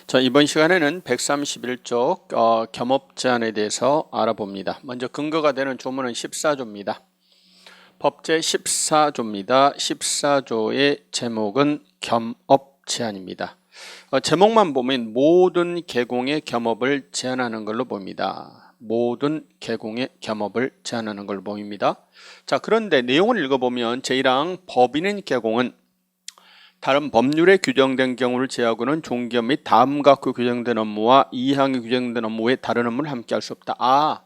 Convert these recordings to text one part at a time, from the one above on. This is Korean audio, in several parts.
자, 이번 시간에는 131쪽 겸업 제한에 대해서 알아봅니다. 먼저 근거가 되는 조문은 14조입니다. 법제 14조입니다. 14조의 제목은 겸업 제한입니다. 제목만 보면 모든 계공의 겸업을 제한하는 걸로 봅니다. 모든 계공의 겸업을 제한하는 걸로 보입니다. 자, 그런데 내용을 읽어보면 제1항 법인인 계공은 다른 법률에 규정된 경우를 제하고는 종기업 및 다음과 같고 규정된 업무와 이 항에 규정된 업무 외에 다른 업무를 함께 할 수 없다.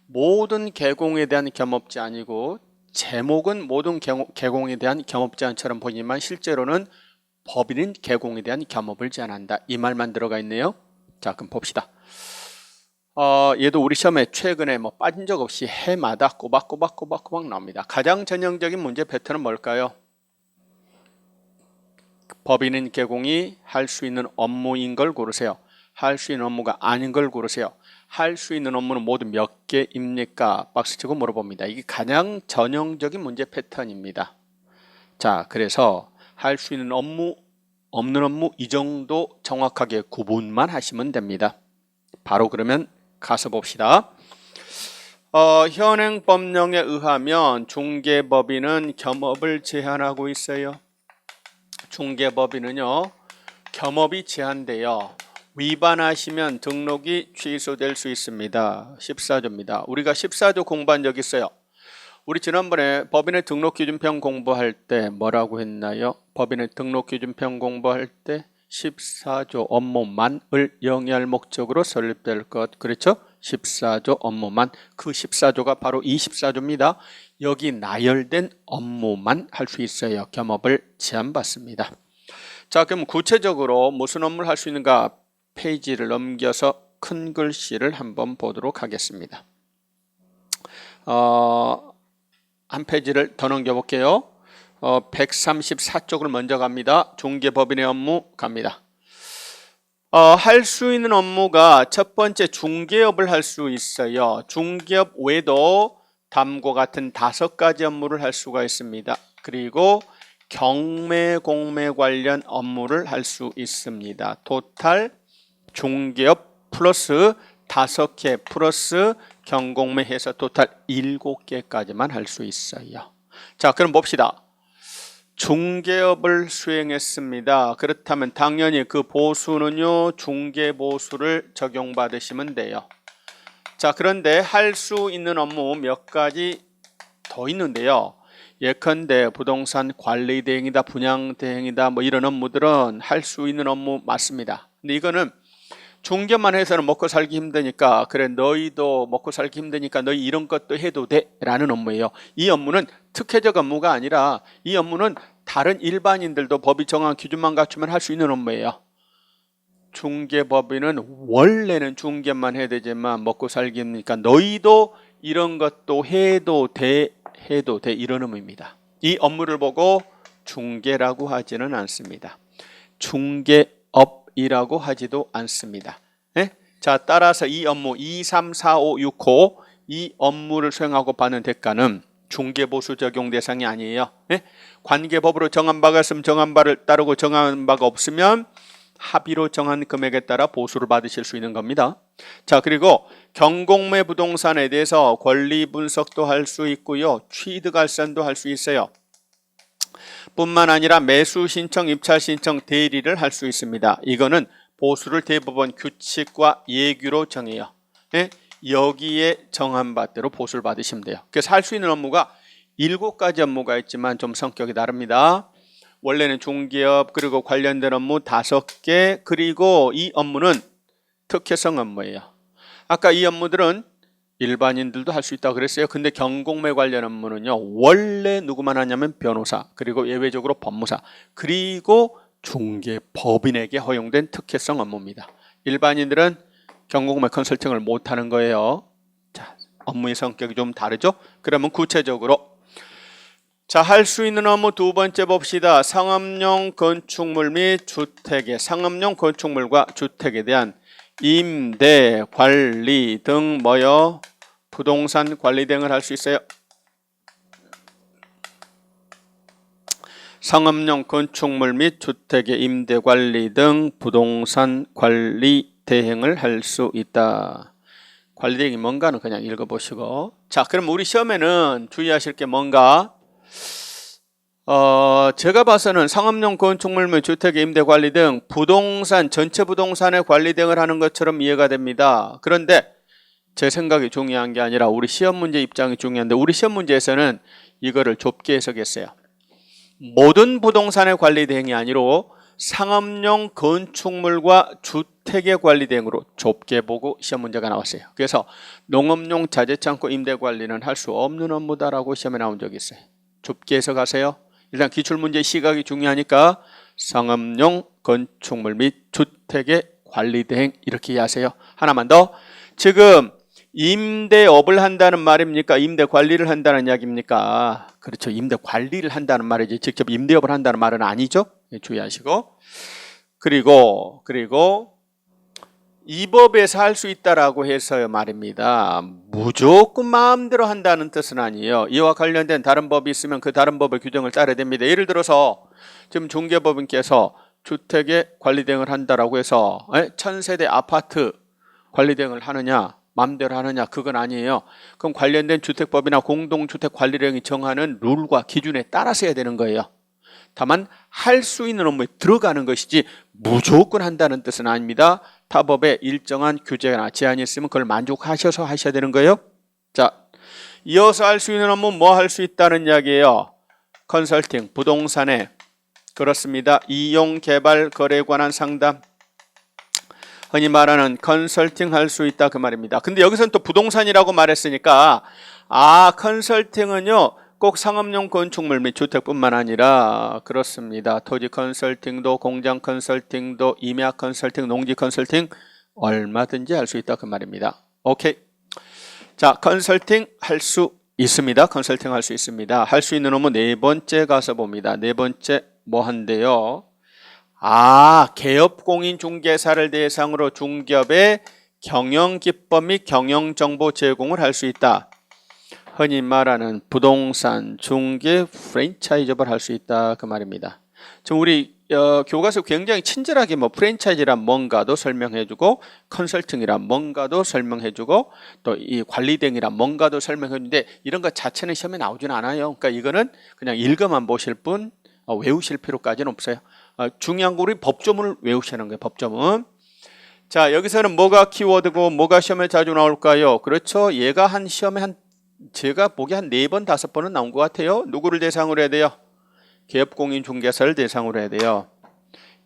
모든 계공에 대한 겸업 제한이고 제목은 모든 계공에 대한 겸업 제한처럼 보이지만 실제로는 법인인 계공에 대한 겸업을 제한한다. 이 말만 들어가 있네요. 자, 그럼 봅시다. 얘도 우리 시험에 최근에 빠진 적 없이 해마다 꼬박꼬박 나옵니다. 가장 전형적인 문제 패턴은 뭘까요? 법인인 계공이 할 수 있는 업무인 걸 고르세요. 할 수 있는 업무가 아닌 걸 고르세요. 할 수 있는 업무는 모두 몇 개입니까? 박스치고 물어봅니다. 이게 가장 전형적인 문제 패턴입니다. 자, 그래서 할 수 있는 업무, 없는 업무 이 정도 정확하게 구분만 하시면 됩니다. 바로 그러면 가서 봅시다. 현행 법령에 의하면 중개법인은 겸업을 제한하고 있어요. 중개법인은요, 겸업이 제한돼요. 위반하시면 등록이 취소될 수 있습니다. 14조입니다. 우리가 14조 공부한 적 있어요. 우리 지난번에 법인의 등록기준편 공부할 때 뭐라고 했나요? 법인의 등록기준편 공부할 때 14조 업무만을 영위할 목적으로 설립될 것. 그렇죠? 14조 업무만. 그 14조가 바로 이 14조입니다. 여기 나열된 업무만 할 수 있어요. 겸업을 제한받습니다. 자, 그럼 구체적으로 무슨 업무를 할 수 있는가? 페이지를 넘겨서 큰 글씨를 한번 보도록 하겠습니다. 한 페이지를 더 넘겨볼게요. 134쪽을 먼저 갑니다. 중개법인의 업무 갑니다. 할 수 있는 업무가 첫 번째 중개업을 할 수 있어요. 중개업 외에도 다음과 같은 5가지 업무를 할 수가 있습니다. 그리고 경매 공매 관련 업무를 할 수 있습니다. 토탈 중개업 플러스 5개 플러스 경공매 해서 토탈 7개까지만 할 수 있어요. 자, 그럼 봅시다. 중개업을 수행했습니다. 그렇다면 당연히 그 보수는요, 중개보수를 적용받으시면 돼요. 자, 그런데 할 수 있는 업무 몇 가지 더 있는데요. 예컨대 부동산 관리 대행이다, 분양 대행이다, 이런 업무들은 할 수 있는 업무 맞습니다. 근데 이거는 중개만 해서는 먹고 살기 힘드니까, 그래 너희도 먹고 살기 힘드니까 너희 이런 것도 해도 돼 라는 업무예요. 이 업무는 특혜적 업무가 아니라 이 업무는 다른 일반인들도 법이 정한 기준만 갖추면 할 수 있는 업무예요. 중개법인은 원래는 중개만 해야 되지만 먹고 살기 힘드니까 너희도 이런 것도 해도 돼 이런 의미입니다. 이 업무를 보고 중개라고 하지는 않습니다. 중개업이라고 하지도 않습니다. 네? 자, 따라서 이 업무 2, 3, 4, 5, 6호 이 업무를 수행하고 받는 대가는 중개보수 적용 대상이 아니에요. 네? 관계법으로 정한 바가 있으면 정한 바를 따르고 정한 바가 없으면 합의로 정한 금액에 따라 보수를 받으실 수 있는 겁니다. 자, 그리고 경공매 부동산에 대해서 권리 분석도 할 수 있고요. 취득알선도 할 수 있어요. 뿐만 아니라 매수 신청, 입찰 신청, 대리를 할 수 있습니다. 이거는 보수를 대법원 규칙과 예규로 정해요. 네? 여기에 정한 바대로 보수를 받으시면 돼요. 그래서 할 수 있는 업무가 7가지 업무가 있지만 좀 성격이 다릅니다. 원래는 중개업 그리고 관련된 업무 5개, 그리고 이 업무는 특혜성 업무예요. 아까 이 업무들은 일반인들도 할 수 있다고 그랬어요. 근데 경공매 관련 업무는요, 원래 누구만 하냐면 변호사, 그리고 예외적으로 법무사, 그리고 중개법인에게 허용된 특혜성 업무입니다. 일반인들은 경공매 컨설팅을 못하는 거예요. 자, 업무의 성격이 좀 다르죠? 그러면 구체적으로 자, 할 수 있는 업무 두 번째 봅시다. 상업용 건축물 및 주택의 상업용 건축물과 주택에 대한 임대, 관리 등 부동산 관리 등을 할 수 있어요. 상업용 건축물 및 주택의 임대 관리 등 부동산 관리 대행을 할 수 있다. 관리 대행이 뭔가는 그냥 읽어보시고. 자, 그럼 우리 시험에는 주의하실 게 뭔가? 제가 봐서는 상업용 건축물 및 주택의 임대 관리 등 부동산, 전체 부동산의 관리 등을 하는 것처럼 이해가 됩니다. 그런데 제 생각이 중요한 게 아니라 우리 시험 문제 입장이 중요한데, 우리 시험 문제에서는 이거를 좁게 해석했어요. 모든 부동산의 관리 대행이 아니로 상업용 건축물과 주택의 관리 대행으로 좁게 보고 시험 문제가 나왔어요. 그래서 농업용 자재창고 임대 관리는 할 수 없는 업무다라고 시험에 나온 적이 있어요. 좁게 해석하세요. 일단 기출문제 시각이 중요하니까 상업용 건축물 및 주택의 관리 대행 이렇게 이해하세요. 하나만 더. 지금 임대업을 한다는 말입니까? 임대 관리를 한다는 이야기입니까? 그렇죠. 임대 관리를 한다는 말이지 직접 임대업을 한다는 말은 아니죠. 주의하시고. 그리고 이 법에서 할 수 있다라고 해서요 말입니다. 무조건 마음대로 한다는 뜻은 아니에요. 이와 관련된 다른 법이 있으면 그 다른 법의 규정을 따라야 됩니다. 예를 들어서 지금 중개법인께서 주택의 관리 대행을 한다라고 해서 1000세대 아파트 관리 대행을 하느냐, 마음대로 하느냐, 그건 아니에요. 그럼 관련된 주택법이나 공동주택 관리령이 정하는 룰과 기준에 따라서 해야 되는 거예요. 다만 할 수 있는 업무에 들어가는 것이지 무조건 한다는 뜻은 아닙니다. 타 법에 일정한 규제나 제한이 있으면 그걸 만족하셔서 하셔야 되는 거예요. 자, 이어서 할 수 있는 업무 뭐 할 수 있다는 이야기예요. 컨설팅, 부동산에 그렇습니다. 이용, 개발, 거래에 관한 상담, 흔히 말하는 컨설팅 할 수 있다 그 말입니다. 근데 여기서는 또 부동산이라고 말했으니까 컨설팅은요 꼭 상업용 건축물 및 주택뿐만 아니라 그렇습니다. 토지 컨설팅도, 공장 컨설팅도, 임야 컨설팅, 농지 컨설팅 얼마든지 할 수 있다 그 말입니다. 오케이. 자, 컨설팅 할 수 있습니다. 컨설팅 할 수 있습니다. 할 수 있는 업무 네 번째 가서 봅니다. 네 번째 뭐 한대요? 개업공인중개사를 대상으로 중개업의 경영기법 및 경영정보 제공을 할 수 있다. 흔히 말하는 부동산, 중개, 프랜차이즈업을 할 수 있다 그 말입니다. 지금 우리 교과서 굉장히 친절하게 프랜차이즈란 뭔가도 설명해주고 컨설팅이란 뭔가도 설명해주고 또 이 관리대행이란 뭔가도 설명해주는데 이런 것 자체는 시험에 나오지는 않아요. 그러니까 이거는 그냥 읽어만 보실 뿐 외우실 필요까지는 없어요. 중요한 거 우리 법조문을 외우시는 거예요. 법조문. 자, 여기서는 뭐가 키워드고 뭐가 시험에 자주 나올까요? 그렇죠. 얘가 한 시험에 제가 보기에 한 4번 5번은 나온 것 같아요. 누구를 대상으로 해야 돼요? 개업공인중개사를 대상으로 해야 돼요.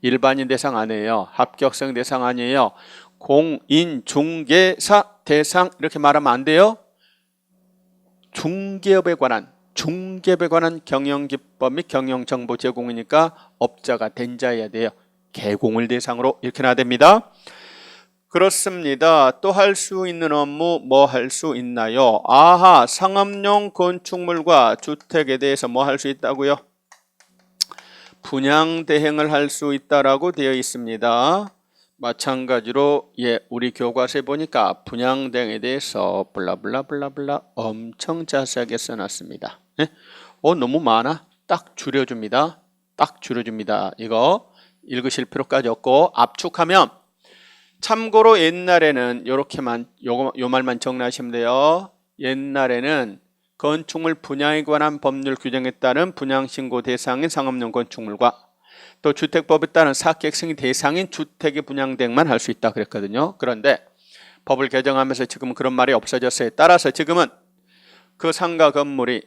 일반인 대상 아니에요. 합격생 대상 아니에요. 공인중개사 대상 이렇게 말하면 안 돼요. 중개업에 관한 경영기법 및 경영정보 제공이니까 업자가 된 자여야 돼요. 개공을 대상으로 이렇게 놔야 됩니다. 그렇습니다. 또 할 수 있는 업무 뭐 할 수 있나요? 상업용 건축물과 주택에 대해서 뭐 할 수 있다고요? 분양 대행을 할 수 있다라고 되어 있습니다. 마찬가지로 우리 교과서에 보니까 분양 대행에 대해서 블라블라블라블라 엄청 자세하게 써놨습니다. 너무 많아? 딱 줄여줍니다. 이거 읽으실 필요까지 없고 압축하면 참고로 옛날에는 요렇게만 요 말만 정리하시면 돼요. 옛날에는 건축물 분양에 관한 법률 규정에 따른 분양신고 대상인 상업용 건축물과 또 주택법에 따른 사업계획승인 대상인 주택의 분양대행만 할 수 있다 그랬거든요. 그런데 법을 개정하면서 지금은 그런 말이 없어졌어요. 따라서 지금은 그 상가 건물이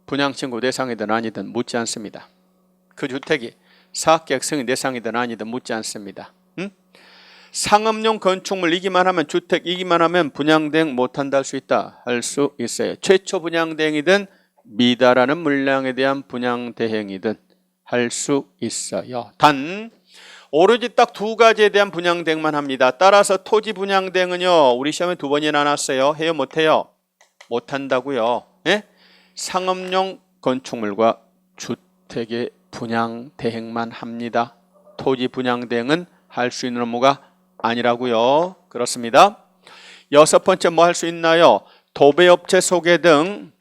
분양신고 대상이든 아니든 묻지 않습니다. 그 주택이 사업계획승인 대상이든 아니든 묻지 않습니다. 상업용 건축물이기만 하면 주택이기만 하면 분양대행 못한다 할 수 있다 할 수 있어요. 최초 분양대행이든 미달하는 물량에 대한 분양대행이든 할 수 있어요. 단 오로지 딱 2가지에 대한 분양대행만 합니다. 따라서 토지 분양대행은요 우리 시험에 2번이나 나왔어요. 해요 못해요? 못한다고요. 상업용 건축물과 주택의 분양대행만 합니다. 토지 분양대행은 할 수 있는 업무가 아니라고요. 그렇습니다. 6번째 뭐 할 수 있나요? 도배업체 소개 등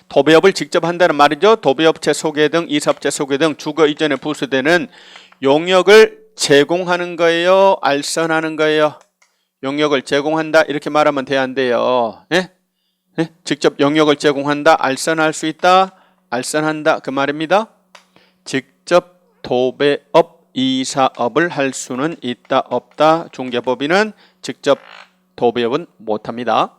도배업을 직접 한다는 말이죠. 도배업체 소개 등 이사업체 소개 등 주거 이전에 부수되는 용역을 제공하는 거예요? 알선하는 거예요? 용역을 제공한다 이렇게 말하면 돼야 안 돼요? 예? 예? 직접 용역을 제공한다, 알선할 수 있다, 알선한다 그 말입니다. 직접 도배업, 이사업을 할 수는 있다, 없다. 중개법인은 직접 도배업은 못합니다.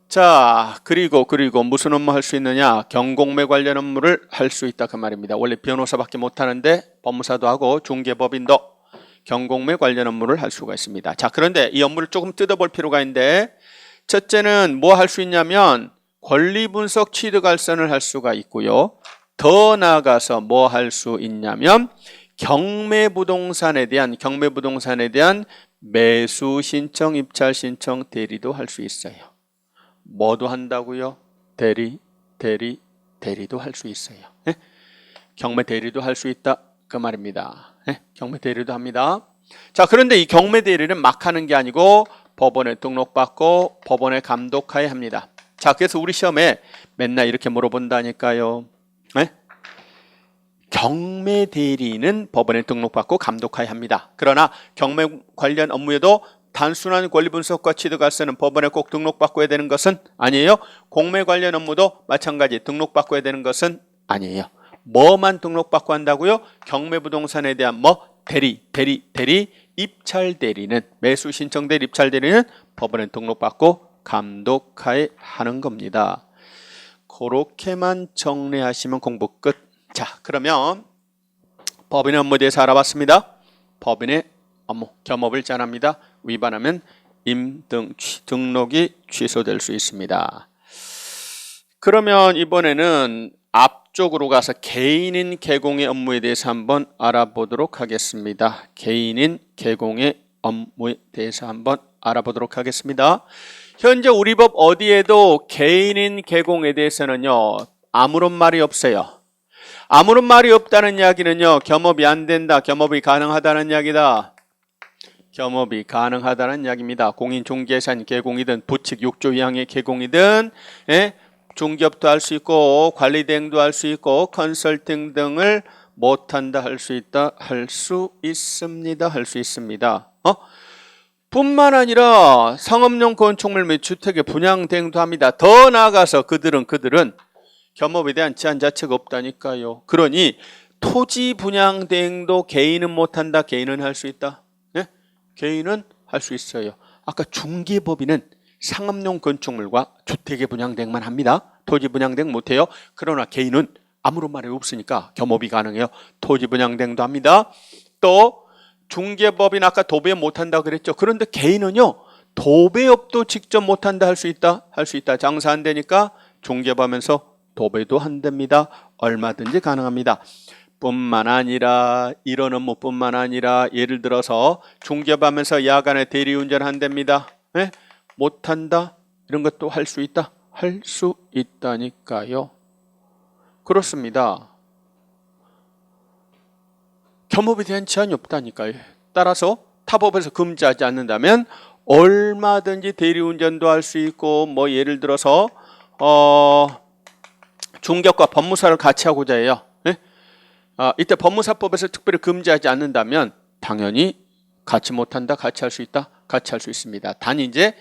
자, 그리고 무슨 업무 할 수 있느냐? 경공매 관련 업무를 할 수 있다 그 말입니다. 원래 변호사밖에 못하는데 법무사도 하고 중개법인도 경공매 관련 업무를 할 수가 있습니다. 자, 그런데 이 업무를 조금 뜯어볼 필요가 있는데, 첫째는 뭐 할 수 있냐면 권리분석 취득알선을 할 수가 있고요. 더 나아가서 뭐 할 수 있냐면 경매부동산에 대한 매수 신청, 입찰 신청, 대리도 할 수 있어요. 뭐도 한다고요? 대리도 할 수 있어요. 예? 경매 대리도 할 수 있다 그 말입니다. 예? 경매 대리도 합니다. 자, 그런데 이 경매 대리는 막 하는 게 아니고 법원에 등록받고 법원에 감독하에 합니다. 자, 그래서 우리 시험에 맨날 이렇게 물어본다니까요. 예? 경매 대리는 법원에 등록받고 감독하에 합니다. 그러나 경매 관련 업무에도 단순한 권리분석과 취득알선은 법원에 꼭 등록받고 해야 되는 것은 아니에요. 공매 관련 업무도 마찬가지 등록받고 해야 되는 것은 아니에요. 뭐만 등록받고 한다고요? 경매부동산에 대한 대리, 입찰 대리는, 매수 신청 대리, 입찰 대리는 법원에 등록받고 감독하에 하는 겁니다. 그렇게만 정리하시면 공부 끝. 자, 그러면 법인의 업무에 대해서 알아봤습니다. 법인의 업무, 겸업을 제한합니다. 위반하면 등록이 취소될 수 있습니다. 그러면 이번에는 앞쪽으로 가서 개인인 개공의 업무에 대해서 한번 알아보도록 하겠습니다. 개인인 개공의 업무에 대해서 한번 알아보도록 하겠습니다. 현재 우리 법 어디에도 개인인 개공에 대해서는요, 아무런 말이 없어요. 아무런 말이 없다는 이야기는요, 겸업이 안 된다, 겸업이 가능하다는 이야기다. 겸업이 가능하다는 이야기입니다. 공인중개사인 개공이든 부칙 6조 2항의 개공이든, 예? 중개업도 할 수 있고 관리대행도 할 수 있고 컨설팅 등을 못한다 할 수 있다 할 수 있습니다. 뿐만 아니라 상업용 건축물 및 주택의 분양 대행도 합니다. 더 나아가서 그들은 겸업에 대한 제한 자체가 없다니까요. 그러니 토지 분양 대행도 개인은 못한다, 개인은 할 수 있다. 네? 개인은 할 수 있어요. 아까 중개법인은 상업용 건축물과 주택의 분양 대행만 합니다. 토지 분양 대행 못해요. 그러나 개인은 아무런 말이 없으니까 겸업이 가능해요. 토지 분양 대행도 합니다. 또 중개법인 아까 도배업 못한다 그랬죠. 그런데 개인은요, 도배업도 직접 못한다 할 수 있다. 장사 안 되니까 중개업하면서 도배도 한답니다. 얼마든지 가능합니다. 뿐만 아니라 이런 업무뿐만 아니라 예를 들어서 중개업하면서 야간에 대리운전 한답니다. 네? 못한다? 이런 것도 할 수 있다? 할 수 있다니까요. 그렇습니다. 겸업에 대한 제한이 없다니까요. 따라서 타법에서 금지하지 않는다면 얼마든지 대리운전도 할 수 있고, 예를 들어서 중개업과 법무사를 같이 하고자 해요. 네? 이때 법무사법에서 특별히 금지하지 않는다면 당연히 같이 못한다, 같이 할 수 있다, 같이 할 수 있습니다. 단 이제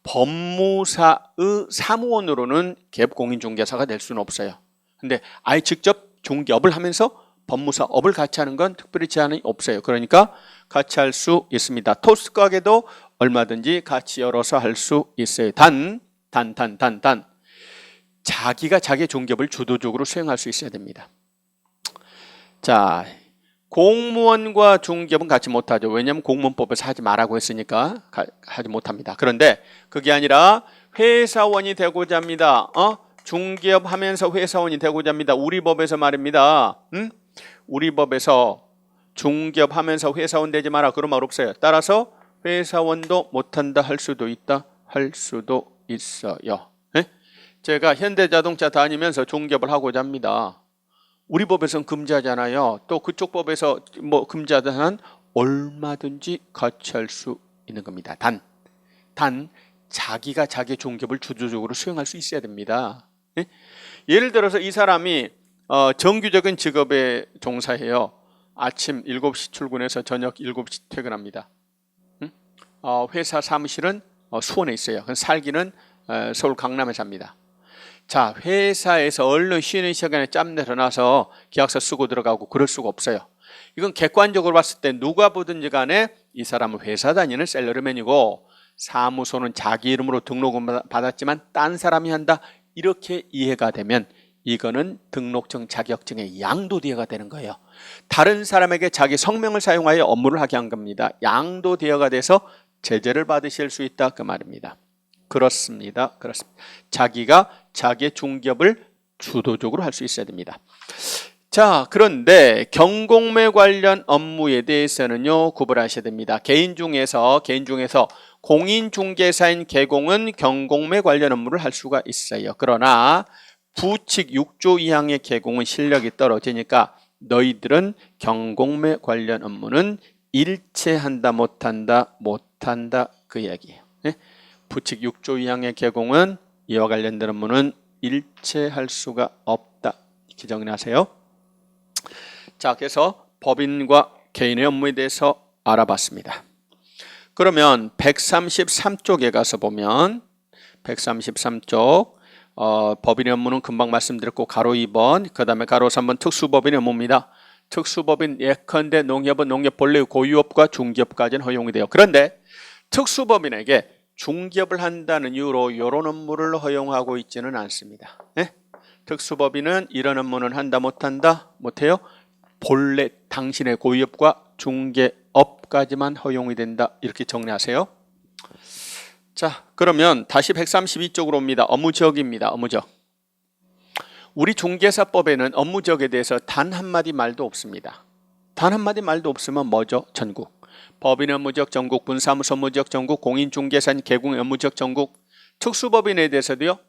법무사의 사무원으로는 갭공인중개사가 될 수는 없어요. 근데 아예 직접 중개업을 하면서 법무사업을 같이 하는 건 특별히 제한이 없어요. 그러니까 같이 할 수 있습니다. 토스 가게도 얼마든지 같이 열어서 할 수 있어요. 단 자기가 자기의 중개업을 주도적으로 수행할 수 있어야 됩니다. 자, 공무원과 중개업은 같이 못하죠. 왜냐하면 공무원법에서 하지 말라고 했으니까 하지 못합니다. 그런데 그게 아니라 회사원이 되고자 합니다. 중개업 하면서 회사원이 되고자 합니다. 우리 법에서 말입니다. 우리 법에서 중개업 하면서 회사원 되지 마라 그런 말 없어요. 따라서 회사원도 못한다 할 수도 있다 할 수도 있어요. 네? 제가 현대자동차 다니면서 중개업을 하고자 합니다. 우리 법에서는 금지하잖아요. 또 그쪽 법에서 금지하다는 얼마든지 같이 할 수 있는 겁니다. 단 자기가 자기 중개업을 주도적으로 수행할 수 있어야 됩니다. 예? 예를 들어서 이 사람이 정규적인 직업에 종사해요. 아침 7시 출근해서 저녁 7시 퇴근합니다. 회사 사무실은 수원에 있어요. 살기는 서울 강남에 삽니다. 자, 회사에서 얼른 쉬는 시간에 짬 내려놔서 계약서 쓰고 들어가고 그럴 수가 없어요. 이건 객관적으로 봤을 때 누가 보든지 간에 이 사람은 회사 다니는 셀러리맨이고 사무소는 자기 이름으로 등록은 받았지만 딴 사람이 한다. 이렇게 이해가 되면 이거는 등록증 자격증의 양도대여가 되는 거예요. 다른 사람에게 자기 성명을 사용하여 업무를 하게 한 겁니다. 양도대여가 돼서 제재를 받으실 수 있다 그 말입니다. 그렇습니다. 자기가 자기의 중개업을 주도적으로 할 수 있어야 됩니다. 자, 그런데 경공매 관련 업무에 대해서는요 구분하셔야 됩니다. 개인 중에서 공인중개사인 개공은 경공매 관련 업무를 할 수가 있어요. 그러나 부칙 6조 이항의 개공은 실력이 떨어지니까 너희들은 경공매 관련 업무는 일체한다 못한다 그 얘기예요. 네? 부칙 6조 이항의 개공은 이와 관련된 업무는 일체할 수가 없다. 이렇게 정리하세요. 자, 그래서 법인과 개인의 업무에 대해서 알아봤습니다. 그러면 133쪽에 가서 보면 133쪽 법인의 업무는 금방 말씀드렸고 가로 2번 그 다음에 가로 3번 특수법인의 업무입니다. 특수법인 예컨대 농협은 농협 본래 고유업과 중기업까지는 허용이 돼요. 그런데 특수법인에게 중기업을 한다는 이유로 이런 업무를 허용하고 있지는 않습니다. 네? 특수법인은 이런 업무는 한다 못한다? 못해요. 본래 당신의 고유업과 중개업까지만 허용이 된다. 이렇게 정리하세요. 자, 그러면 다시 132쪽으로 옵니다. 업무지역입니다. 업무지역. 우리 중개사법에는 업무지역에 대해서 단 한마디 말도 없습니다. 단 한마디 말도 없으면 뭐죠? 전국. 법인 업무지역 전국, 분사무소 업무지역 전국, 공인중개사인 개공 업무지역 전국. 특수법인에 대해서도요.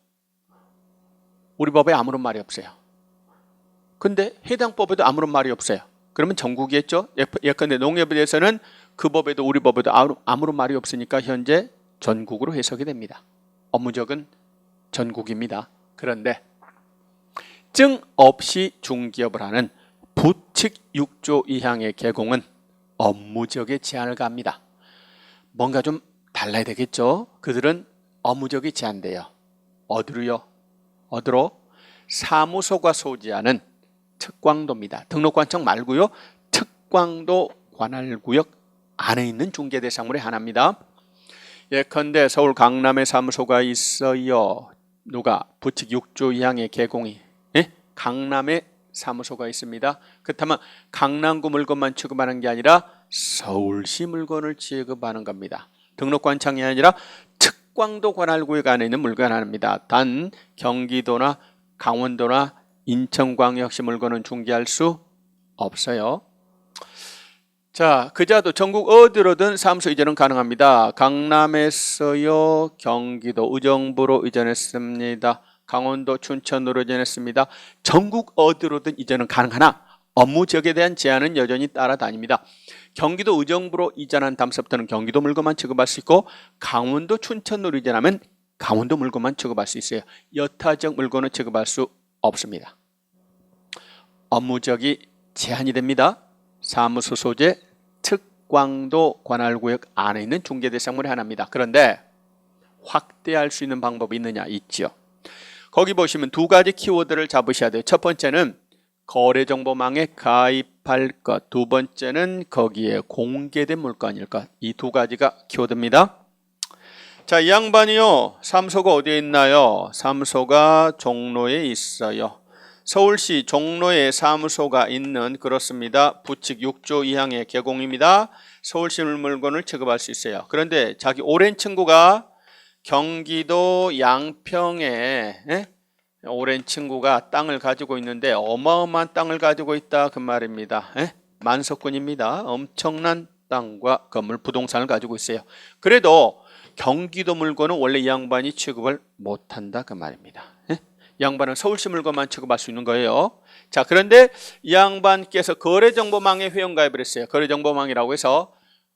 우리 법에 아무런 말이 없어요. 근데 해당 법에도 아무런 말이 없어요. 그러면 전국이겠죠? 예컨대 농협에 대해서는 그 법에도 우리 법에도 아무런 말이 없으니까 현재 전국으로 해석이 됩니다. 업무적은 전국입니다. 그런데 증 없이 중기업을 하는 부칙 6조 이항의 개공은 업무적에 제한을 갑니다. 뭔가 좀 달라야 되겠죠? 그들은 업무적이 제한돼요. 어디로요? 어디로? 사무소가 소지하는 특광도입니다. 등록관청 말고요. 특광도 관할구역 안에 있는 중개대상물의 하나입니다. 예컨대 서울 강남에 사무소가 있어요. 누가? 부칙 6조 이항의 개공이 강남에 사무소가 있습니다. 그렇다면 강남구 물건만 취급하는 게 아니라 서울시 물건을 취급하는 겁니다. 등록관청이 아니라 특광도 관할구역 안에 있는 물건 하나입니다. 단 경기도나 강원도나 인천광역시 물건은 중개할 수 없어요. 자, 그자도 전국 어디로든 사무소 이전은 가능합니다. 강남에서요, 경기도 의정부로 이전했습니다. 강원도 춘천으로 이전했습니다. 전국 어디로든 이전은 가능하나 업무지역에 대한 제한은 여전히 따라다닙니다. 경기도 의정부로 이전한 다음서부터는 경기도 물건만 취급할 수 있고 강원도 춘천으로 이전하면 강원도 물건만 취급할 수 있어요. 여타지역 물건은 취급할 수 없습니다. 업무지역이 제한이 됩니다. 사무소 소재 특광도 관할구역 안에 있는 중개대상물의 하나입니다. 그런데 확대할 수 있는 방법이 있느냐? 있죠. 거기 보시면 두 가지 키워드를 잡으셔야 돼요. 첫 번째는 거래정보망에 가입할 것, 두 번째는 거기에 공개된 물건일 것. 이 두 가지가 키워드입니다. 자, 이 양반이요. 사무소가 어디에 있나요? 사무소가 종로에 있어요. 서울시 종로에 사무소가 있는 그렇습니다. 부칙 6조 이항의 개공입니다. 서울시 물건을 취급할 수 있어요. 그런데 자기 오랜 친구가 경기도 양평에 오랜 친구가 땅을 가지고 있는데 어마어마한 땅을 가지고 있다 그 말입니다. 만석군입니다. 엄청난 땅과 건물 부동산을 가지고 있어요. 그래도 경기도 물건은 원래 이 양반이 취급을 못한다 그 말입니다. 이 양반은 서울시 물건만 취급할 수 있는 거예요. 자, 그런데 이 양반께서 거래정보망에 회원가입을 했어요. 거래정보망이라고 해서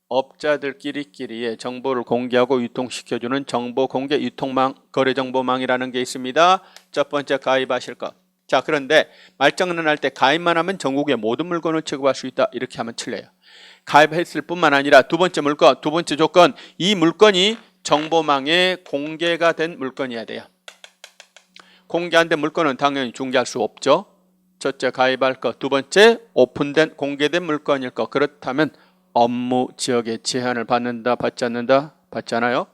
업자들끼리의 정보를 공개하고 유통시켜주는 정보공개 유통망, 거래정보망이라는 게 있습니다. 첫 번째 가입하실 것. 자, 그런데 말장난 할 때 가입만 하면 전국의 모든 물건을 취급할 수 있다. 이렇게 하면 틀려요. 가입했을 뿐만 아니라 두 번째 물건, 두 번째 조건, 이 물건이 정보망에 공개가 된 물건이어야 돼요. 공개 안 된 물건은 당연히 중개할 수 없죠. 첫째 가입할 것, 두 번째 오픈된 공개된 물건일 것. 그렇다면 업무 지역에 제한을 받는다, 받지 않는다? 받지 않아요?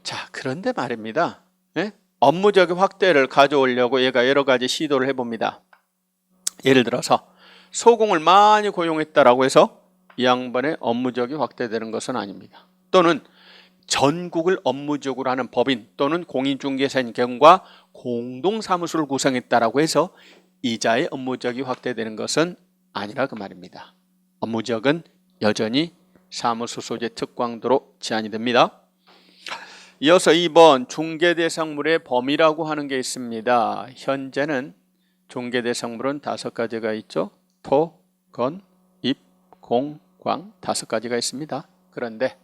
자, 그런데 말입니다. 예? 업무 지역의 확대를 가져오려고 얘가 여러 가지 시도를 해봅니다. 예를 들어서 소공을 많이 고용했다라고 해서 이 양반의 업무 지역이 확대되는 것은 아닙니다. 또는 전국을 업무 지역으로 하는 법인 또는 공인중개사인 경우가 공동사무소를 구성했다라고 해서 이자의 업무 지역이 확대되는 것은 아니라 그 말입니다. 업무 지역은 여전히 사무소 소재 특광도로 제한이 됩니다. 이어서 2번 중개대상물의 범위라고 하는 게 있습니다. 현재는 중개대상물은 5가지가 있죠. 토, 건, 입, 공, 광 5가지가 있습니다. 그런데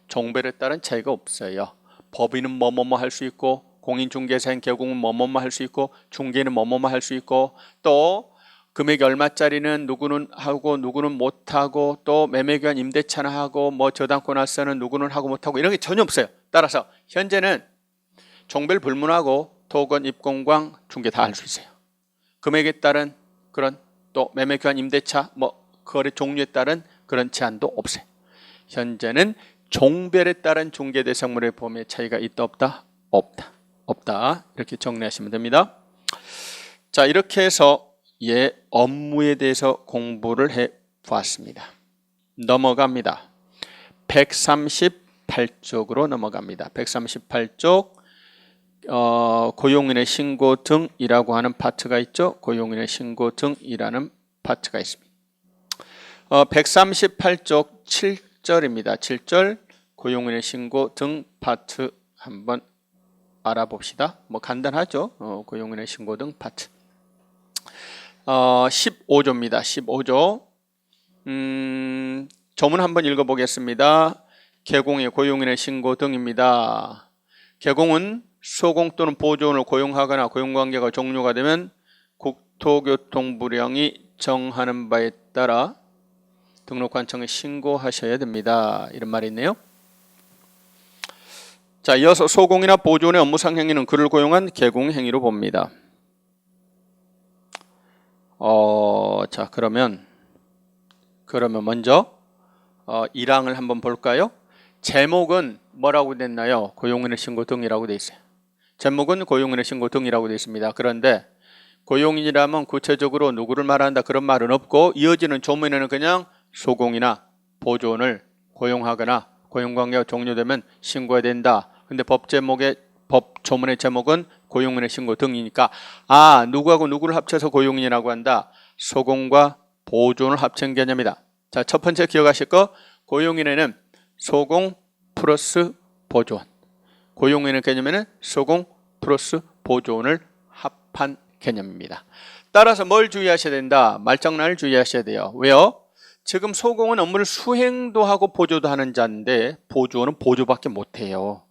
종별에 따른 차이가 없어요. 법인은 뭐뭐뭐 할 수 있고 공인중개사인 개공은 뭐뭐뭐 할 수 있고 중개는 뭐뭐뭐 할 수 있고 또 금액이 얼마짜리는 누구는 하고 누구는 못하고 또 매매교환 임대차나 하고 뭐 저당권 할세는 누구는 하고 못하고 이런 게 전혀 없어요. 따라서 현재는 종별 불문하고 토건, 입공광, 중개 다 할 수 있어요. 금액에 따른 그런 또 매매교환 임대차 뭐 거래 종류에 따른 그런 제한도 없어요. 현재는 종별에 따른 중개대상물의 범위의 차이가 있다 없다? 없다. 없다. 이렇게 정리하시면 됩니다. 자, 이렇게 해서 업무에 대해서 공부를 해 보았습니다. 넘어갑니다. 138쪽으로 넘어갑니다. 138쪽 고용인의 신고 등이라고 하는 파트가 있죠. 고용인의 신고 등이라는 파트가 있습니다. 138쪽 7절입니다. 7절 고용인의 신고 등 파트 한번 알아봅시다. 뭐 간단하죠. 고용인의 신고 등 파트. 15조입니다. 15조. 조문 한번 읽어보겠습니다. 개공의 고용인의 신고 등입니다. 개공은 소공 또는 보조원을 고용하거나 고용관계가 종료가 되면 국토교통부령이 정하는 바에 따라 등록관청에 신고하셔야 됩니다. 이런 말이 있네요. 자, 이어서 소공이나 보조원의 업무상 행위는 그를 고용한 개공 행위로 봅니다. 자, 그러면 먼저 1항을 한번 볼까요? 제목은 뭐라고 됐나요? 고용인의 신고 등이라고 돼 있어요. 제목은 고용인의 신고 등이라고 돼 있습니다. 그런데 고용인이라면 구체적으로 누구를 말한다 그런 말은 없고 이어지는 조문에는 그냥 소공이나 보조원을 고용하거나 고용관계가 종료되면 신고해야 된다. 근데 법 조문의 제목은 고용인의 신고 등이니까 누구하고 누구를 합쳐서 고용인이라고 한다. 소공과 보조원을 합친 개념이다. 자, 첫 번째 기억하실 거 고용인에는 소공 플러스 보조원. 고용인의 개념에는 소공 플러스 보조원을 합한 개념입니다. 따라서 뭘 주의하셔야 된다? 말장난을 주의하셔야 돼요. 왜요? 지금 소공은 업무를 수행도 하고 보조도 하는 자인데 보조원은 보조밖에 못해요.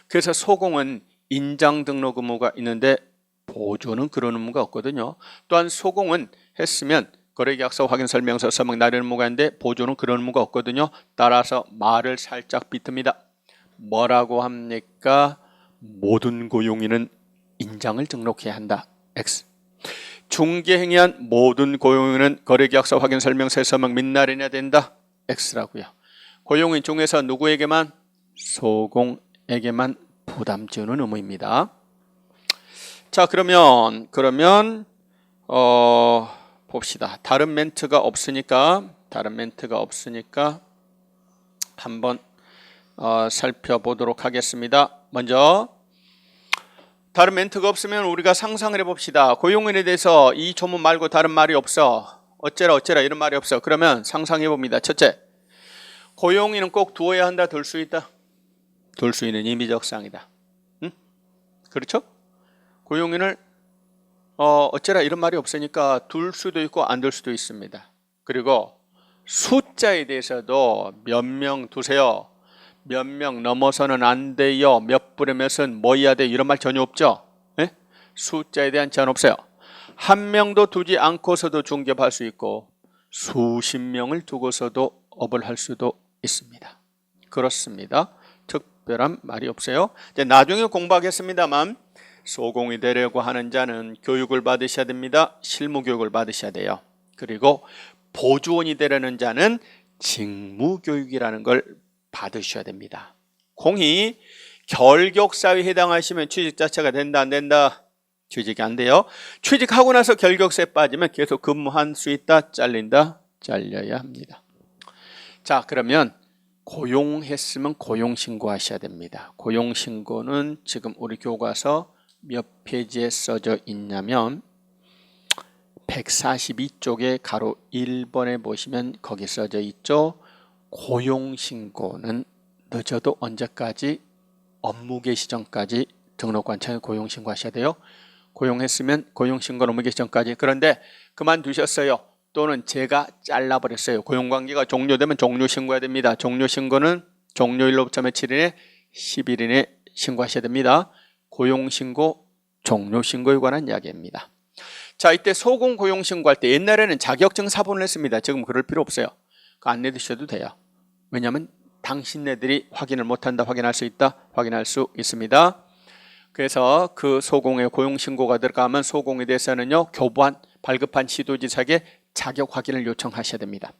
그래서 소공은 인장 등록 의무가 있는데 보조는 그런 의무가 없거든요. 또한 소공은 했으면 거래계약서 확인 설명서 서명 날인 의무가 있는데 보조는 그런 의무가 없거든요. 따라서 말을 살짝 비틉니다. 뭐라고 합니까? 모든 고용인은 인장을 등록해야 한다. X. 중개행위한 모든 고용인은 거래계약서 확인 설명서 서명 및 날인해야 된다. X라고요. 고용인 중에서 누구에게만? 소공에게만 부담 지우는 의무입니다. 자, 그러면 봅시다. 다른 멘트가 없으니까 한번 살펴보도록 하겠습니다. 먼저 다른 멘트가 없으면 우리가 상상을 해봅시다. 고용인에 대해서 이 조문 말고 다른 말이 없어. 어째라 이런 말이 없어. 그러면 상상해봅니다. 첫째, 고용인은 꼭 두어야 한다, 둘 수 있다? 둘 수 있는 임의적 사항이다. 응? 그렇죠? 고용인을 어째라 이런 말이 없으니까 둘 수도 있고 안 둘 수도 있습니다. 그리고 숫자에 대해서도 몇 명 두세요. 몇 명 넘어서는 안 돼요. 몇 분의 몇은 뭐 해야 돼? 이런 말 전혀 없죠. 예? 숫자에 대한 제한 없어요. 한 명도 두지 않고서도 중개할 수 있고 수십 명을 두고서도 업을 할 수도 있습니다. 그렇습니다. 특별한 말이 없어요. 이제 나중에 공부하겠습니다만 소공이 되려고 하는 자는 교육을 받으셔야 됩니다. 실무 교육을 받으셔야 돼요. 그리고 보조원이 되려는 자는 직무교육이라는 걸 받으셔야 됩니다. 공이 결격사유에 해당하시면 취직 자체가 된다 안 된다? 취직이 안 돼요. 취직하고 나서 결격사에 빠지면 계속 근무할 수 있다? 잘린다? 잘려야 합니다. 자, 그러면 고용했으면 고용신고하셔야 됩니다. 고용신고는 지금 우리 교과서 몇 페이지에 써져 있냐면 142쪽에 가로 1번에 보시면 거기 써져 있죠. 고용신고는 늦어도 언제까지? 업무 개시 전까지 등록관청에 고용신고하셔야 돼요. 고용했으면 고용신고 업무 개시 전까지. 그런데 그만두셨어요. 또는 제가 잘라버렸어요. 고용관계가 종료되면 종료신고해야 됩니다. 종료신고는 종료일로부터 며칠이네? 10일이내 신고하셔야 됩니다. 고용신고, 종료신고에 관한 이야기입니다. 자, 이때 소공 고용신고할 때 옛날에는 자격증 사본을 했습니다. 지금 그럴 필요 없어요. 그거 안 내드셔도 돼요. 왜냐하면 당신네들이 확인을 못한다, 확인할 수 있다, 확인할 수 있습니다. 그래서 그 소공의 고용신고가 들어가면 소공에 대해서는요, 교부한, 발급한 시도지사에게 자격 확인을 요청하셔야 됩니다.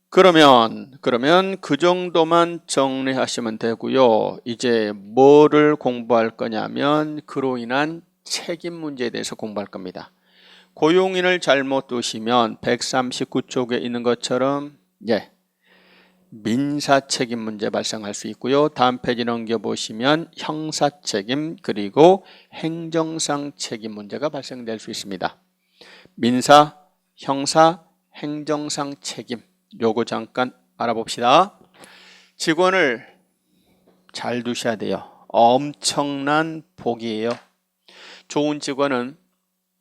그러면 그 정도만 정리하시면 되고요. 이제 뭐를 공부할 거냐면 그로 인한 책임 문제에 대해서 공부할 겁니다. 고용인을 잘못 두시면 139쪽에 있는 것처럼 민사 책임 문제 발생할 수 있고요. 다음 페이지 넘겨보시면 형사 책임 그리고 행정상 책임 문제가 발생될 수 있습니다. 민사, 형사, 행정상 책임 요거 잠깐 알아봅시다. 직원을 잘 두셔야 돼요. 엄청난 복이에요. 좋은 직원은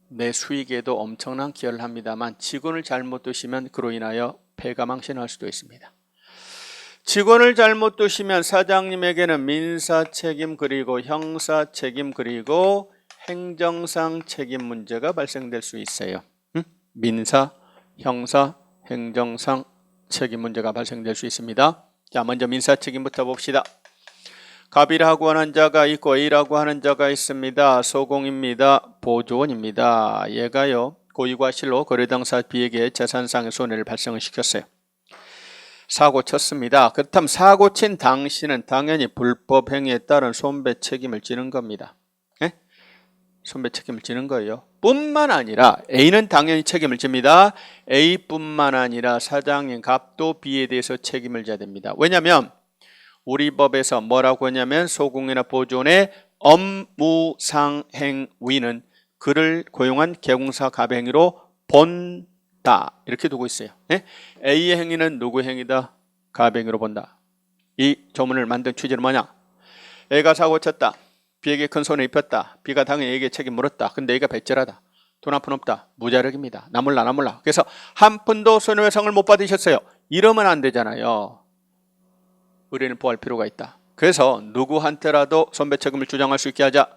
내 수익에도 엄청난 기여를 합니다만 직원을 잘못 두시면 그로 인하여 폐가 망신할 수도 있습니다. 직원을 잘못 두시면 사장님에게는 민사 책임 그리고 형사 책임 그리고 행정상 책임 문제가 발생될 수 있어요. 민사, 형사, 행정상 책임 문제가 발생될 수 있습니다. 자, 먼저 민사 책임부터 봅시다. 갑이라고 하는 자가 있고 A라고 하는 자가 있습니다. 소공입니다. 보조원입니다. 얘가요 고의과 실로 거래당사 B에게 재산상의 손해를 발생을 시켰어요. 사고 쳤습니다. 그렇다면 사고 친 당신은 당연히 불법 행위에 따른 손배 책임을 지는 겁니다. 손배 책임을 지는 거예요. 뿐만 아니라 A는 당연히 책임을 집니다. A뿐만 아니라 사장님 갑도 B에 대해서 책임을 져야 됩니다. 왜냐하면 우리 법에서 뭐라고 하냐면 소공이나 보조원의 업무상행위는 그를 고용한 개공사 갑의 행위로 본다 이렇게 두고 있어요. A의 행위는 누구의 행위다? 갑의 행위로 본다. 이 조문을 만든 취지는 뭐냐? A가 사고 쳤다. B에게 큰 손해 입혔다. B가 당연히 A에게 책임 물었다. 근데 A가 배째라다. 돈 한 푼 없다. 무자력입니다. 나 몰라. 그래서 한 푼도 손해배상을 못 받으셨어요. 이러면 안 되잖아요. 의뢰인을 보호할 필요가 있다. 그래서 누구한테라도 손배 책임을 주장할 수 있게 하자.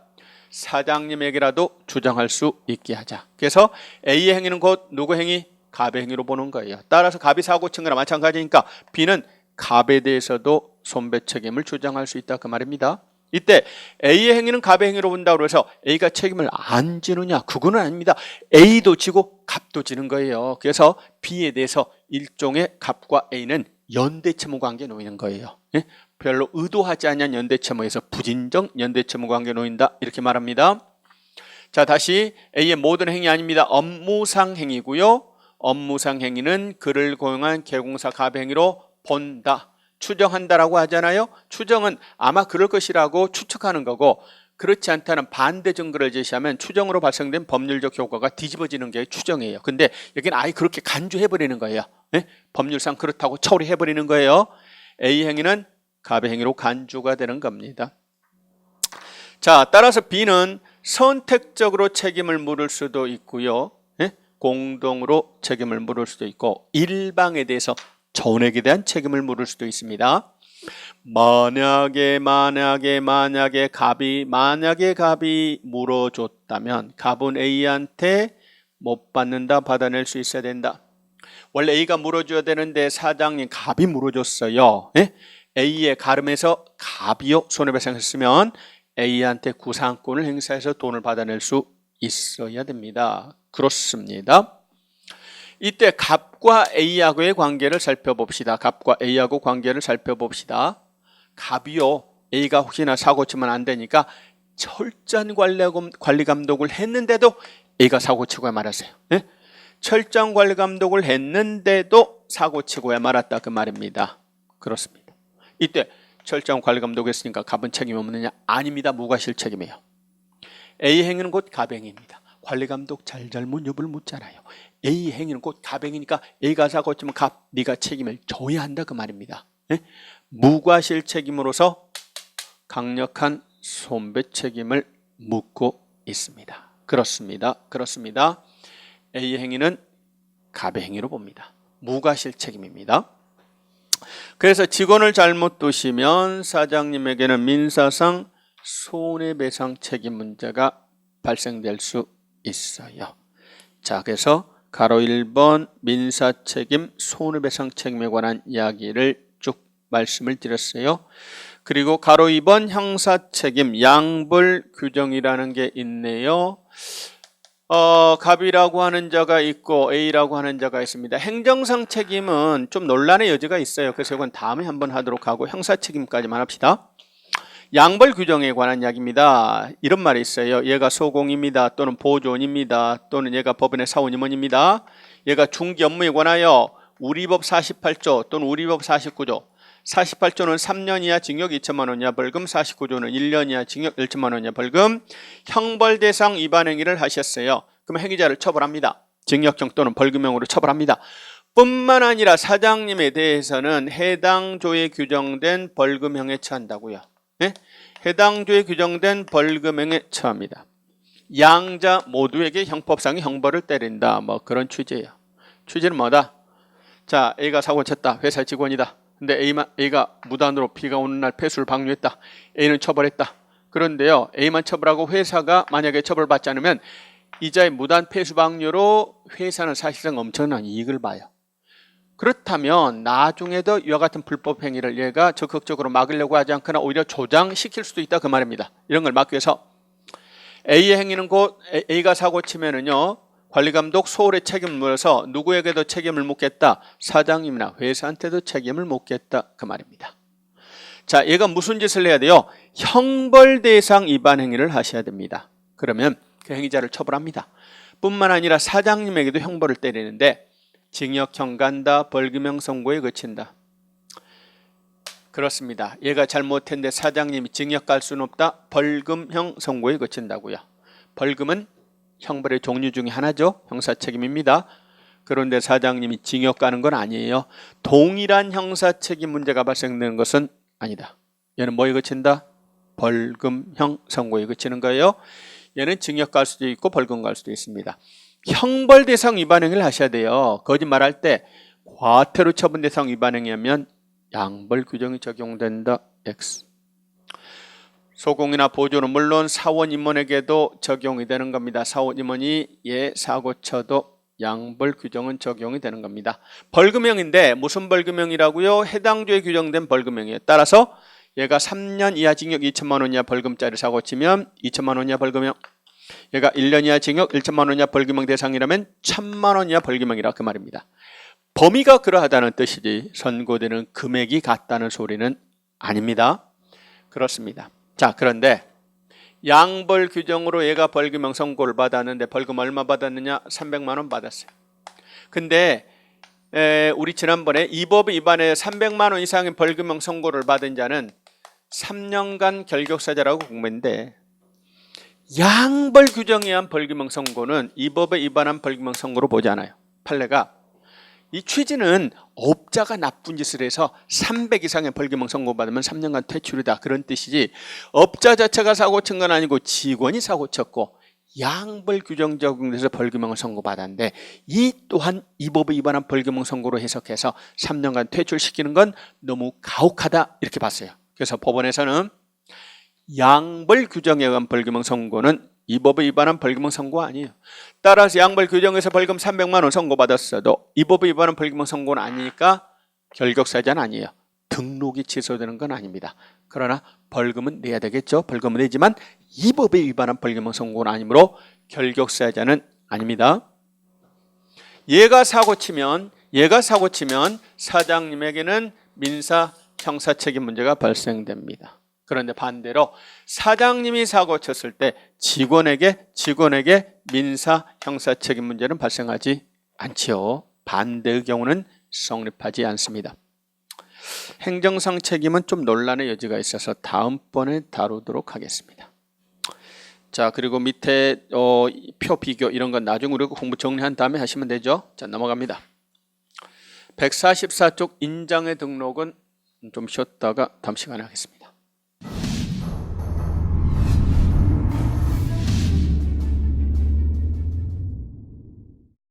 사장님에게라도 주장할 수 있게 하자. 그래서 A의 행위는 곧 누구 행위? 갑의 행위로 보는 거예요. 따라서 갑이 사고 친 거나 마찬가지니까 B는 갑에 대해서도 손배 책임을 주장할 수 있다 그 말입니다. 이때 A의 행위는 갑의 행위로 본다고 해서 A가 책임을 안 지느냐? 그거는 아닙니다. A도 지고 갑도 지는 거예요. 그래서 B에 대해서 일종의 갑과 A는 연대채무 관계에 놓이는 거예요. 별로 의도하지 않은 연대채무에서 부진정 연대채무 관계에 놓인다 이렇게 말합니다. 자, 다시 A의 모든 행위 아닙니다. 업무상 행위고요. 업무상 행위는 그를 고용한 개공사 갑의 행위로 본다. 추정한다라고 하잖아요. 추정은 아마 그럴 것이라고 추측하는 거고 그렇지 않다는 반대 증거를 제시하면 추정으로 발생된 법률적 효과가 뒤집어지는 게 추정이에요. 근데 여기는 아예 그렇게 간주해버리는 거예요. 법률상 그렇다고 처리해버리는 거예요. A 행위는 갑의 행위로 간주가 되는 겁니다. 자, 따라서 B는 선택적으로 책임을 물을 수도 있고요. 공동으로 책임을 물을 수도 있고 일방에 대해서 전액에 대한 책임을 물을 수도 있습니다. 만약에 갑이 물어줬다면 갑은 A한테 못 받는다, 받아낼 수 있어야 된다. 원래 A가 물어줘야 되는데 사장님 갑이 물어줬어요. 예? A의 가름에서 갑이요 손해배상했으면 A한테 구상권을 행사해서 돈을 받아낼 수 있어야 됩니다. 그렇습니다. 이때 갑과 A하고의 관계를 살펴봅시다. 갑과 A하고 관계를 살펴봅시다. 갑이요, A가 혹시나 사고 치면 안 되니까 철저한 관리 감독을 했는데도 A가 사고 치고야 말았어요. 네? 철저한 관리 감독을 했는데도 사고 치고야 말았다 그 말입니다. 그렇습니다. 이때 철저한 관리 감독했으니까 갑은 책임이 없느냐? 아닙니다. 무과실 책임이에요. A 행위는 곧 갑 행위입니다. 관리 감독 잘잘못 여부를 묻잖아요. A 행위는 곧 갑 행위니까 A가 사고 치면 갑, 네가 책임을 져야 한다 그 말입니다. 네? 무과실 책임으로서 강력한 손배 책임을 묻고 있습니다. 그렇습니다. A 행위는 갑의 행위로 봅니다. 무과실 책임입니다. 그래서 직원을 잘못 두시면 사장님에게는 민사상 손해배상 책임 문제가 발생될 수 있어요. 자, 그래서 가로 1번 민사책임 손해배상 책임에 관한 이야기를 쭉 말씀을 드렸어요. 그리고 가로 2번 형사책임 양벌 규정이라는 게 있네요. 갑이라고 하는 자가 있고 A라고 하는 자가 있습니다. 행정상 책임은 좀 논란의 여지가 있어요. 그래서 이건 다음에 한번 하도록 하고 형사책임까지만 합시다. 양벌 규정에 관한 이야기입니다. 이런 말이 있어요. 얘가 소공입니다. 또는 보조원입니다. 또는 얘가 법원의 사원임원입니다. 얘가 중기 업무에 관하여 우리법 48조 또는 우리법 49조 48조는 3년 이하 징역 2천만 원 이하 벌금, 49조는 1년 이하 징역 1천만 원 이하 벌금, 형벌 대상 위반 행위를 하셨어요. 그럼 행위자를 처벌합니다. 징역형 또는 벌금형으로 처벌합니다. 뿐만 아니라 사장님에 대해서는 해당 조에 규정된 벌금형에 처한다고요. 네? 해당 조에 규정된 벌금형에 처합니다. 양자 모두에게 형법상의 형벌을 때린다. 뭐 그런 취지예요. 취지는 뭐다? 자, A가 사고 쳤다. 회사 직원이다. 근데 A가 무단으로 비가 오는 날 폐수를 방류했다. A는 처벌했다. 그런데요, A만 처벌하고 회사가 만약에 처벌받지 않으면 이자의 무단 폐수 방류로 회사는 사실상 엄청난 이익을 봐요. 그렇다면 나중에도 이와 같은 불법 행위를 얘가 적극적으로 막으려고 하지 않거나 오히려 조장시킬 수도 있다 그 말입니다. 이런 걸 막기 위해서 A의 행위는 곧 A가 사고 치면은요, 관리감독 소홀의 책임을 물어서 누구에게도 책임을 묻겠다. 사장님이나 회사한테도 책임을 묻겠다 그 말입니다. 자, 얘가 무슨 짓을 해야 돼요? 형벌 대상 위반 행위를 하셔야 됩니다. 그러면 그 행위자를 처벌합니다. 뿐만 아니라 사장님에게도 형벌을 때리는데 징역형 간다, 벌금형 선고에 그친다. 그렇습니다. 얘가 잘못했는데 사장님이 징역 갈 수는 없다. 벌금형 선고에 그친다고요. 벌금은 형벌의 종류 중에 하나죠. 형사책임입니다. 그런데 사장님이 징역 가는 건 아니에요. 동일한 형사책임 문제가 발생되는 것은 아니다. 얘는 뭐에 그친다? 벌금형 선고에 그치는 거예요. 얘는 징역 갈 수도 있고 벌금 갈 수도 있습니다. 형벌 대상 위반 행위를 하셔야 돼요. 거짓말할 때 과태료 처분 대상 위반 행위하면 양벌 규정이 적용된다. X. 소공이나 보조는 물론 사원 임원에게도 적용이 되는 겁니다. 사원 임원이 얘 사고 쳐도 양벌 규정은 적용이 되는 겁니다. 벌금형인데 무슨 벌금형이라고요? 해당 조에 규정된 벌금형이에요. 따라서 얘가 3년 이하 징역 2천만 원 이하 벌금짜리 사고 치면 2천만 원 이하 벌금형, 얘가 1년 이하 징역 1천만 원 이하 벌금형 대상이라면 1,000만 원 이하 벌금형이라 그 말입니다. 범위가 그러하다는 뜻이지 선고되는 금액이 같다는 소리는 아닙니다. 그렇습니다. 자, 그런데 양벌 규정으로 얘가 벌금형 선고를 받았는데 벌금 얼마 받았느냐? 300만 원 받았어요. 근데 우리 지난번에 이 법에 위반해 300만 원 이상의 벌금형 선고를 받은 자는 3년간 결격사자라고 공부했는데 양벌 규정에 의한 벌금형 선고는 이 법에 위반한 벌금형 선고로 보지 않아요. 판례가 이 취지는 업자가 나쁜 짓을 해서 300 이상의 벌금형 선고받으면 3년간 퇴출이다 그런 뜻이지 업자 자체가 사고 친 건 아니고 직원이 사고 쳤고 양벌 규정 적용돼서 벌금형을 선고받았는데 이 또한 이 법을 위반한 벌금형 선고로 해석해서 3년간 퇴출시키는 건 너무 가혹하다 이렇게 봤어요. 그래서 법원에서는 양벌 규정에 의한 벌금형 선고는 이 법을 위반한 벌금형 선고 아니에요. 따라서 양벌 규정에서 벌금 300만 원 선고받았어도 이 법을 위반한 벌금형 선고는 아니니까 결격사유자는 아니에요. 등록이 취소되는 건 아닙니다. 그러나 벌금은 내야 되겠죠. 벌금은 내지만 이 법에 위반한 벌금형 선고는 아니므로 결격사유자는 아닙니다. 얘가 사고치면 사장님에게는 민사 형사책임 문제가 발생됩니다. 그런데 반대로 사장님이 사고쳤을 때 직원에게 민사 형사책임 문제는 발생하지 않지요. 반대의 경우는 성립하지 않습니다. 행정상 책임은 좀 논란의 여지가 있어서 다음번에 다루도록 하겠습니다. 자, 그리고 밑에 표 비교 이런 건 나중에 우리가 공부 정리한 다음에 하시면 되죠. 자, 넘어갑니다. 144쪽 인장의 등록은 좀 쉬었다가 다음 시간에 하겠습니다.